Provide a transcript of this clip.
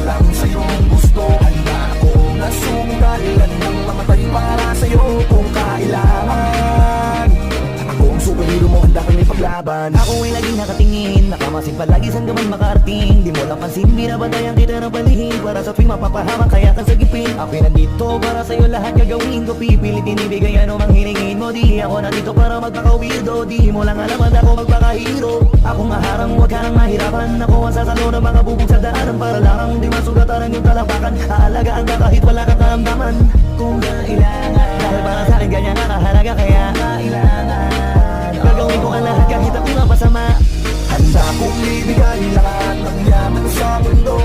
lang sa'yong gusto. Handa akong nasunggal at nang mamatay para sa'yo kung kailangan. Ako ang superhero mo, handa kang ipaglaban. Ako ay laging nakatingin, nakamasid palagi saan ka man makarating. Di mo lang pansin, binabantayan kita ng palihim. Para sa tuwing mapapahamak kaya kang sagipin. Ako'y nandito para sa'yo lahat gagawin ko. Pipilitin ibigay ano mang hiningin mo. Di ako nandito para magpaka-weirdo. Di mo lang alam at ako magpaka-hero. Ako maharang, huwag ka nang mahirapan. Ako ang sasalo ng mga bubog sa daanan. Para lang di masugatan yung talapakan. Aalagaan ka kahit wala kang karamdaman kung kailangan. Dahil para sa'kin ganyan nga kahalaga kaya kailangan. Gagawin ko ang lahat kahit ako'y mapasama. Handa kong ibigay lahat ng yaman sa mundo.